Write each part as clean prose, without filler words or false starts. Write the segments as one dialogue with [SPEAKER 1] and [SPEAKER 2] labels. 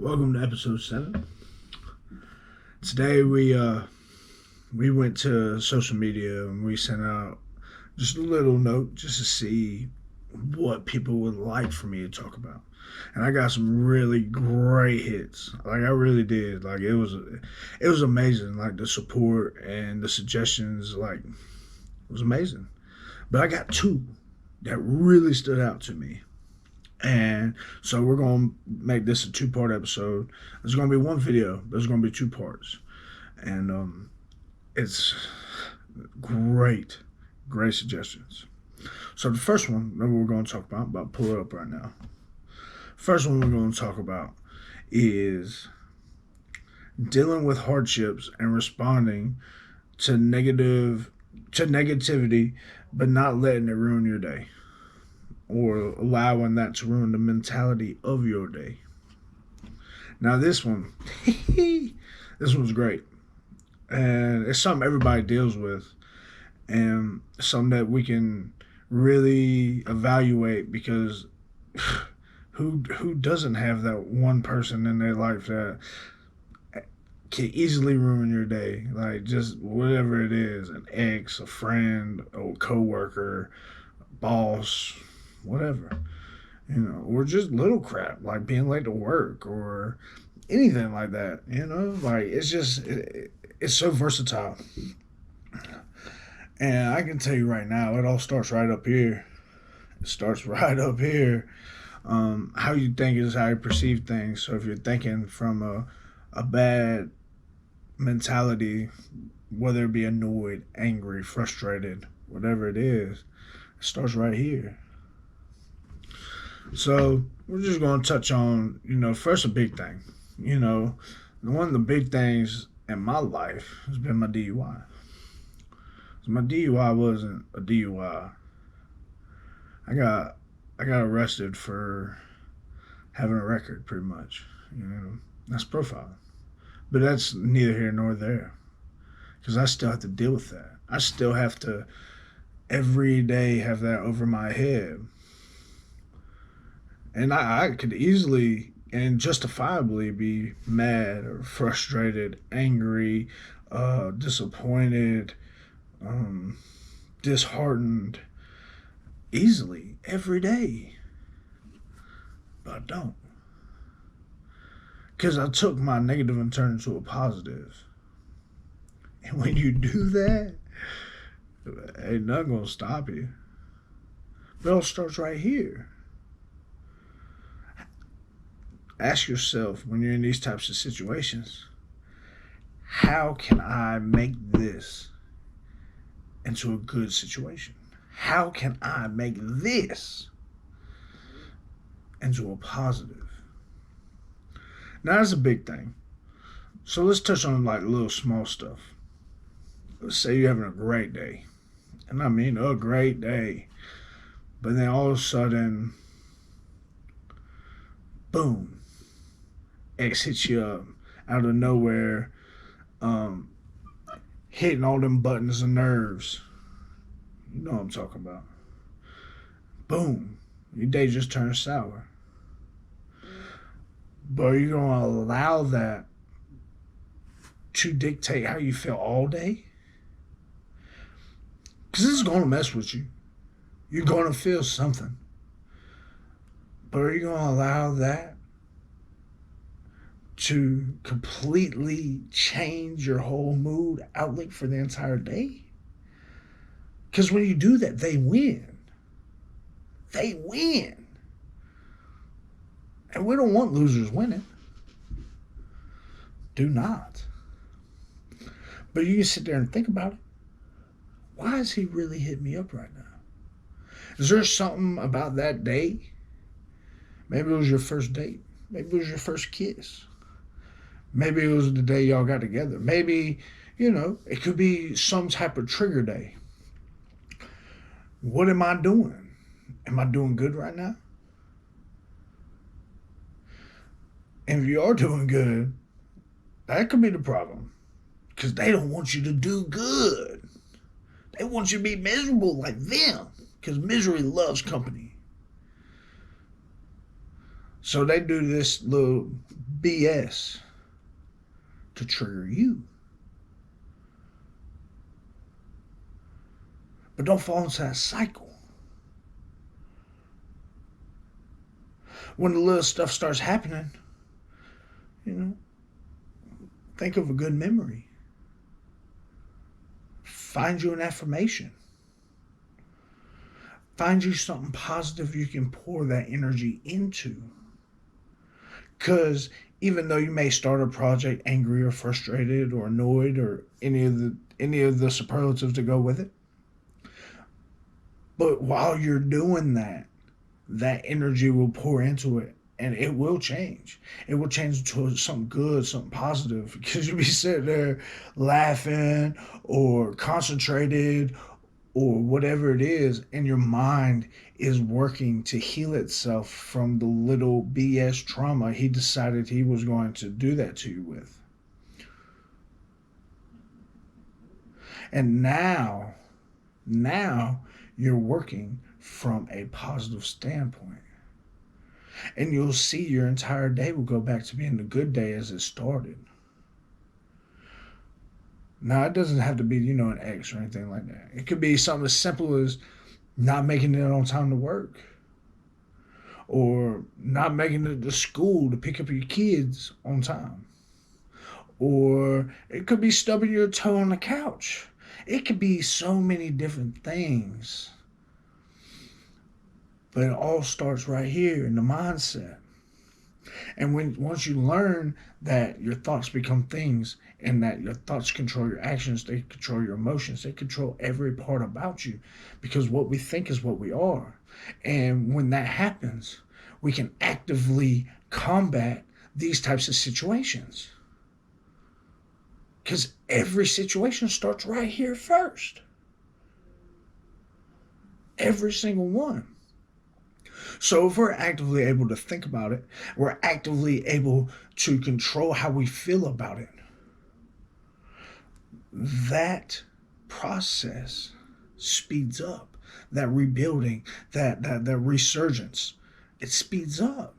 [SPEAKER 1] Welcome to episode 7. Today we went to social media and we sent out just a little note just to see what people would like for me to talk about. And I got some really great hits. Like I really did. Like it was amazing. Like the support and the suggestions, like it was amazing. But I got two that really stood out to me. And so we're going to make this a two-part episode. There's going to be one video, but there's going to be two parts. And it's great, great suggestions. So the first one that we're going to talk about pull it up right now. First one we're going to talk about is dealing with hardships and responding to negativity, but not letting it ruin your day, or allowing that to ruin the mentality of your day. Now this one, this one's great. And it's something everybody deals with, and something that we can really evaluate, because who doesn't have that one person in their life that can easily ruin your day? Like just whatever it is, an ex, a friend, a coworker, boss, whatever, or just little crap like being late to work or anything like that. Like it's so versatile. And I can tell you right now, it all starts right up here. It starts right up here. How you think is how you perceive things. So if you're thinking from a bad mentality, whether it be annoyed, angry, frustrated, whatever it is, it starts right here. So we're just going to touch on, first a big thing. One of the big things in my life has been my DUI. So my DUI wasn't a DUI. I got arrested for having a record, pretty much. That's profiling. But that's neither here nor there, because I still have to deal with that. I still have to every day have that over my head. And I could easily and justifiably be mad or frustrated, angry, disappointed, disheartened easily every day. But I don't. Because I took my negative and turned it into a positive. And when you do that, ain't nothing going to stop you. But it all starts right here. Ask yourself, when you're in these types of situations, how can I make this into a good situation? How can I make this into a positive? Now, that's a big thing. So let's touch on like little small stuff. Let's say you're having a great day. And I mean a great day. But then all of a sudden, boom, X hits you up out of nowhere, hitting all them buttons and nerves. You know what I'm talking about. Boom, your day just turns sour. But are you going to allow that to dictate how you feel all day? Because this is going to mess with you. You're going to feel something. But are you going to allow that to completely change your whole mood outlook for the entire day? Because when you do that, they win. They win. And we don't want losers winning. Do not. But you can sit there and think about it. Why is he really hitting me up right now? Is there something about that day? Maybe it was your first date. Maybe it was your first kiss. Maybe it was the day y'all got together. Maybe, it could be some type of trigger day. What am I doing? Am I doing good right now? And if you are doing good, that could be the problem. Because they don't want you to do good. They want you to be miserable like them. Because misery loves company. So they do this little BS to trigger you. But don't fall into that cycle. When the little stuff starts happening, you know, think of a good memory. Find you an affirmation. Find you something positive you can pour that energy into. Because even though you may start a project angry or frustrated or annoyed or any of the superlatives that go with it, but while you're doing that, that energy will pour into it and it will change. It will change to something good, something positive, because you'll be sitting there laughing or concentrated or whatever it is, and your mind is working to heal itself from the little BS trauma he decided he was going to do that to you with. And now you're working from a positive standpoint. And you'll see your entire day will go back to being the good day as it started. Now, it doesn't have to be, an X or anything like that. It could be something as simple as not making it on time to work, or not making it to school to pick up your kids on time, or it could be stubbing your toe on the couch. It could be so many different things. But it all starts right here in the mindset. And once you learn that your thoughts become things and that your thoughts control your actions, they control your emotions, they control every part about you, because what we think is what we are. And when that happens, we can actively combat these types of situations. Because every situation starts right here first. Every single one. So if we're actively able to think about it, we're actively able to control how we feel about it. That process speeds up. That rebuilding, that resurgence, it speeds up.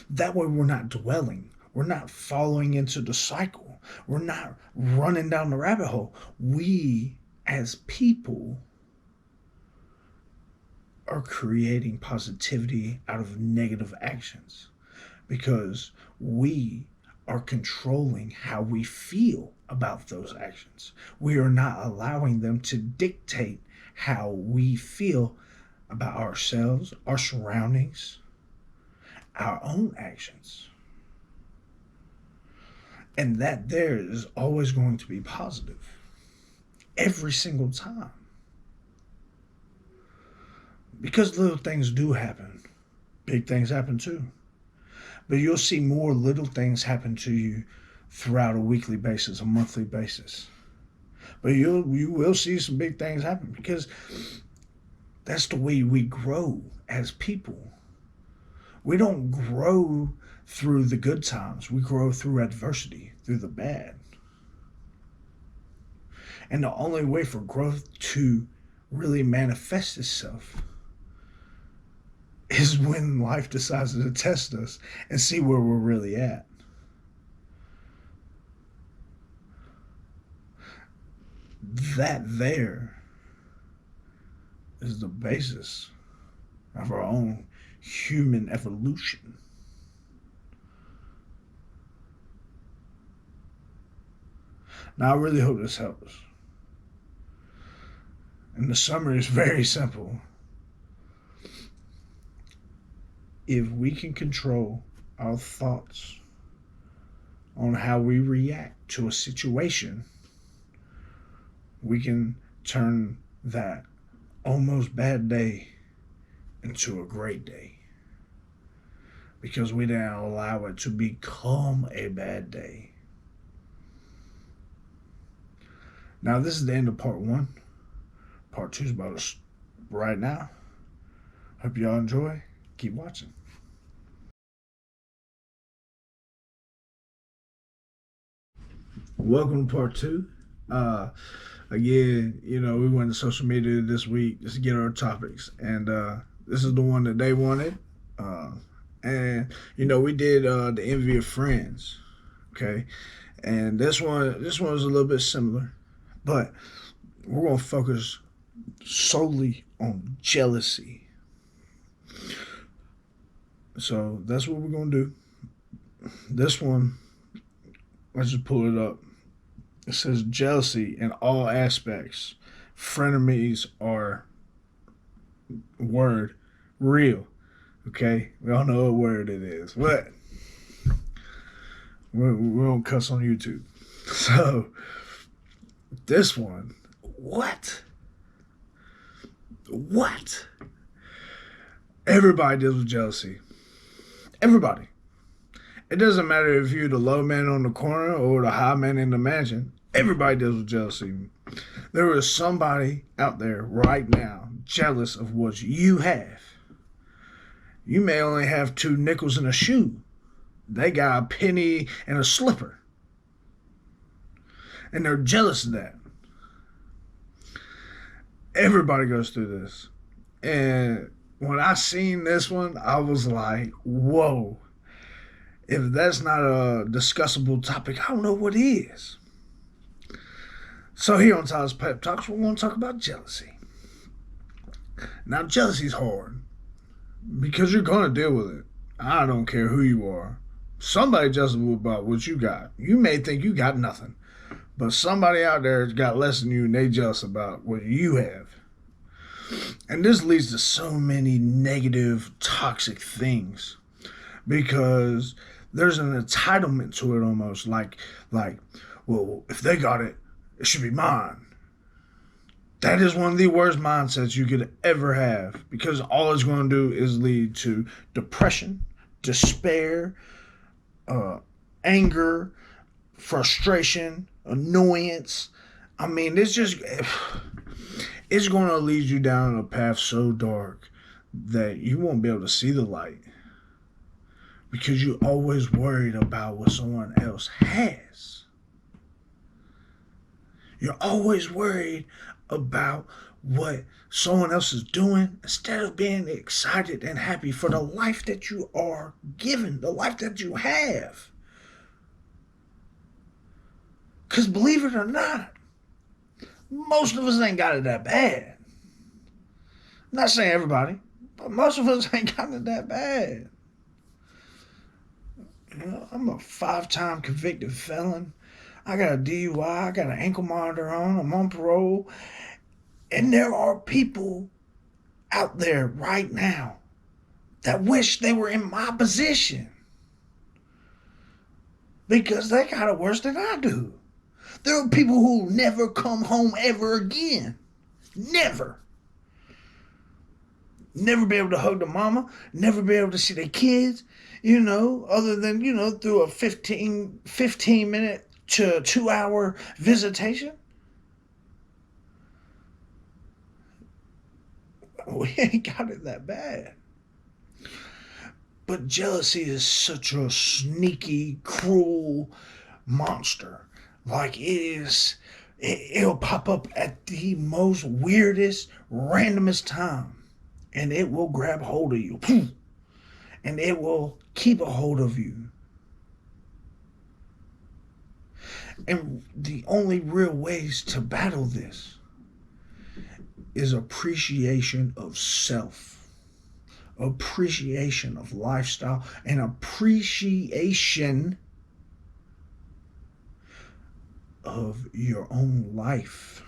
[SPEAKER 1] That way we're not dwelling. We're not following into the cycle. We're not running down the rabbit hole. We, as people, are creating positivity out of negative actions, because we are controlling how we feel about those actions. We are not allowing them to dictate how we feel about ourselves, our surroundings, our own actions. And that there is always going to be positive. Every single time. Because little things do happen. Big things happen too. But you'll see more little things happen to you throughout a weekly basis, a monthly basis. But you will see some big things happen, because that's the way we grow as people. We don't grow through the good times. We grow through adversity, through the bad. And the only way for growth to really manifest itself is when life decides to test us and see where we're really at. That there is the basis of our own human evolution. Now, I really hope this helps. And the summary is very simple. If we can control our thoughts on how we react to a situation, we can turn that almost bad day into a great day, because we didn't allow it to become a bad day. Now, this is the end of part 1. Part 2 is about us right now. Hope y'all enjoy. Keep watching. Welcome to part 2. Again, we went to social media this week just to get our topics, and this is the one that they wanted. And we did the envy of friends. Okay, and this one was a little bit similar, but we're gonna focus solely on jealousy. So that's what we're gonna do. This one, let's just pull it up. It says jealousy in all aspects. Frenemies are word real. Okay, we all know what word it is, but we don't cuss on YouTube. So this one, what? What? Everybody deals with jealousy. Everybody. It doesn't matter if you're the low man on the corner or the high man in the mansion. Everybody deals with jealousy. There is somebody out there right now jealous of what you have. You may only have 2 nickels in a shoe. They got a penny and a slipper. And they're jealous of that. Everybody goes through this. And when I seen this one, I was like, whoa. If that's not a discussable topic, I don't know what is. So here on Tyler's Pep Talks, we're going to talk about jealousy. Now, jealousy is hard because you're going to deal with it. I don't care who you are. Somebody jealous about what you got. You may think you got nothing, but somebody out there has got less than you and they jealous about what you have. And this leads to so many negative, toxic things because there's an entitlement to it almost like, well, if they got it, it should be mine. That is one of the worst mindsets you could ever have because all it's going to do is lead to depression, despair, anger, frustration, annoyance. I mean, it's going to lead you down a path so dark that you won't be able to see the light because you're always worried about what someone else has. You're always worried about what someone else is doing instead of being excited and happy for the life that you are given, the life that you have. Because believe it or not, most of us ain't got it that bad. I'm not saying everybody, but most of us ain't got it that bad. I'm a 5-time convicted felon. I got a DUI. I got an ankle monitor on. I'm on parole. And there are people out there right now that wish they were in my position because they got it worse than I do. There are people who never come home ever again. Never. Never be able to hug the mama. Never be able to see their kids. Other than, through a 15 minute to 2 hour visitation. We ain't got it that bad. But jealousy is such a sneaky, cruel monster. Like it'll pop up at the most weirdest, randomest time. And it will grab hold of you. And it will keep a hold of you. And the only real ways to battle this is appreciation of self, appreciation of lifestyle, and appreciation of your own life.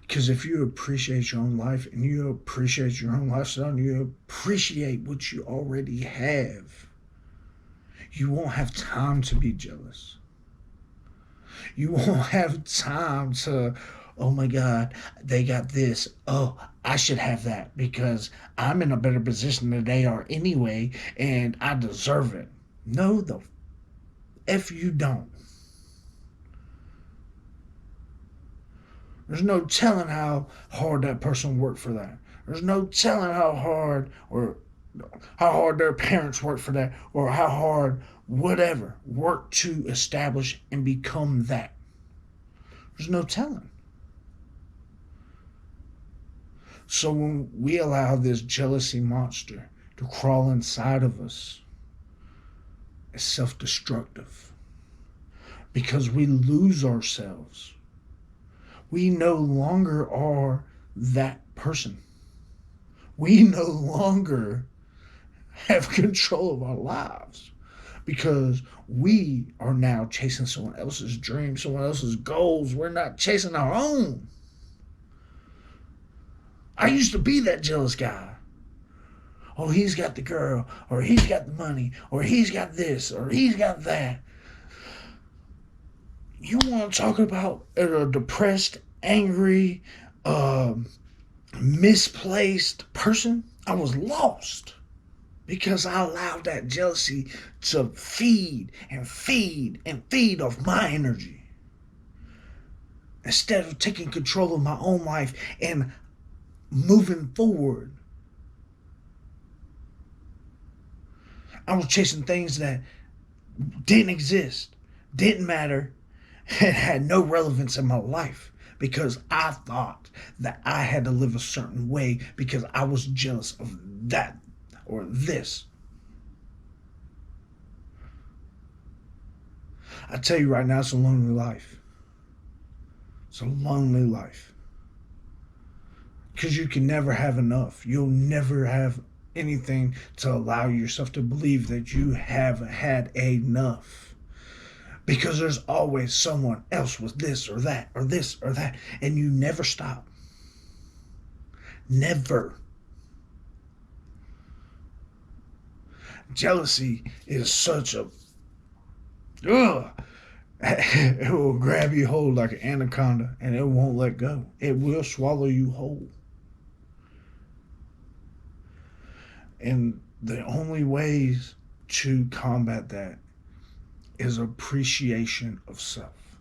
[SPEAKER 1] Because if you appreciate your own life and you appreciate your own lifestyle and you appreciate what you already have, you won't have time to be jealous. You won't have time to, oh my God, they got this. Oh, I should have that because I'm in a better position than they are anyway and I deserve it. No, the F you don't. There's no telling how hard that person worked for that. There's no telling how hard their parents worked for that or how hard whatever worked to establish and become that. There's no telling. So when we allow this jealousy monster to crawl inside of us, it's self-destructive because we lose ourselves. We no longer are that person. We no longer have control of our lives because we are now chasing someone else's dreams, someone else's goals. We're not chasing our own. I used to be that jealous guy. Oh, he's got the girl, or he's got the money, or he's got this, or he's got that. You want to talk about a depressed, angry, uh, misplaced person? I was lost because I allowed that jealousy to feed and feed and feed off my energy instead of taking control of my own life and moving forward. I was chasing things that didn't exist, didn't matter, and had no relevance in my life because I thought that I had to live a certain way because I was jealous of that or this. I tell you right now, it's a lonely life. It's a lonely life. Because you can never have enough. You'll never have anything to allow yourself to believe that you have had enough. Because there's always someone else with this or that or this or that. And you never stop. Never. Jealousy is such a... Ugh. It will grab you whole like an anaconda and it won't let go. It will swallow you whole. And the only ways to combat that is appreciation of self.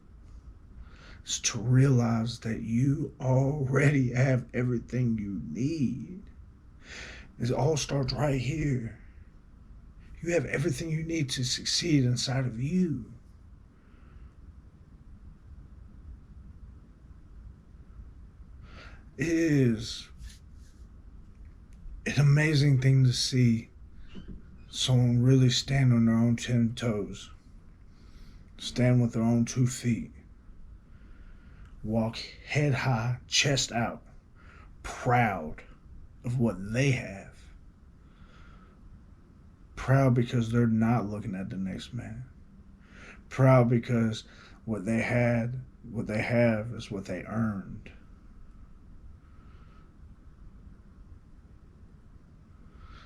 [SPEAKER 1] It's to realize that you already have everything you need. It all starts right here. You have everything you need to succeed inside of you. It is an amazing thing to see someone really stand on their own 10 toes, stand with their own 2 feet, walk head high, chest out, proud of what they have. Proud because they're not looking at the next man. Proud because what they have is what they earned.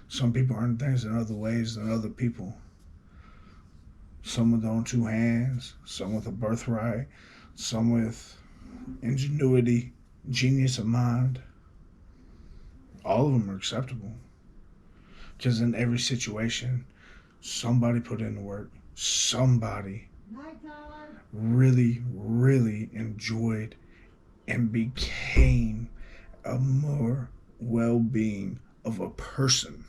[SPEAKER 1] Some people earn things in other ways than other people. Some with their own 2 hands, some with a birthright, some with ingenuity, genius of mind. All of them are acceptable. Because in every situation, somebody put in the work. Somebody really, really enjoyed and became a more well-being of a person.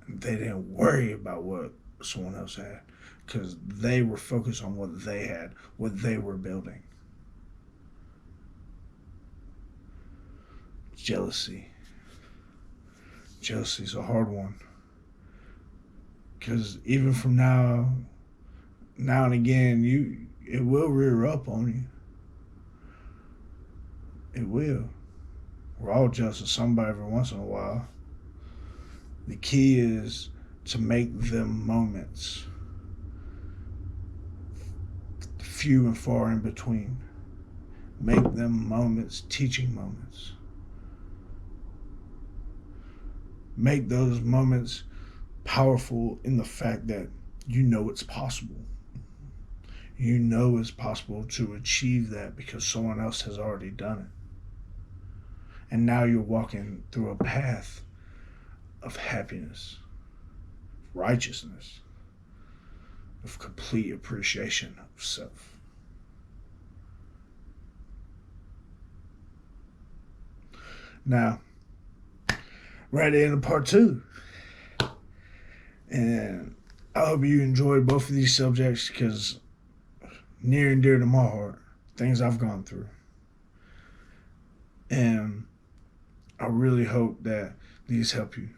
[SPEAKER 1] They didn't worry about what someone else had because they were focused on what they had, what they were building. Jealousy. Jealousy is a hard one because even from now and again, it will rear up on you. It will. We're all jealous of somebody every once in a while. The key is to make them moments, few and far in between. Make them moments, teaching moments. Make those moments powerful in the fact that you know it's possible. You know it's possible to achieve that because someone else has already done it. And now you're walking through a path of happiness, righteousness, of complete appreciation of self. Now, we're at the end of part 2. And I hope you enjoyed both of these subjects because near and dear to my heart, things I've gone through. really hope that these help you.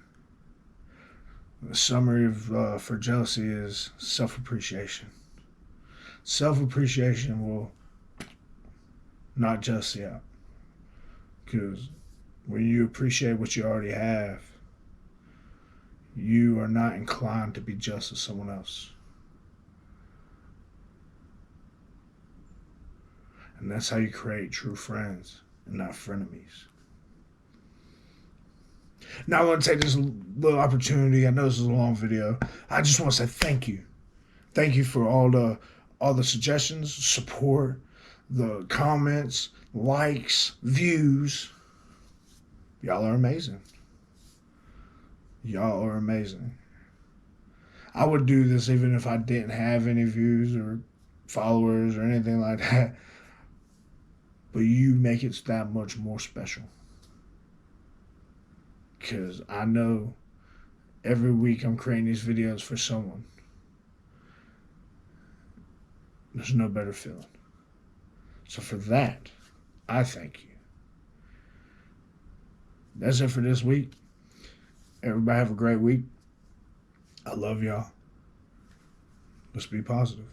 [SPEAKER 1] The summary of for jealousy is self-appreciation. Self-appreciation will knock jealousy out. Because when you appreciate what you already have, you are not inclined to be jealous of someone else. And that's how you create true friends and not frenemies. Now I want to take this little opportunity. I know this is a long video. I just want to say thank you. Thank you for all the suggestions, support, the comments, likes, views. Y'all are amazing. Y'all are amazing. I would do this even if I didn't have any views or followers or anything like that. But you make it that much more special. Because I know every week I'm creating these videos for someone. There's no better feeling. So for that, I thank you. That's it for this week. Everybody have a great week. I love y'all. Let's be positive.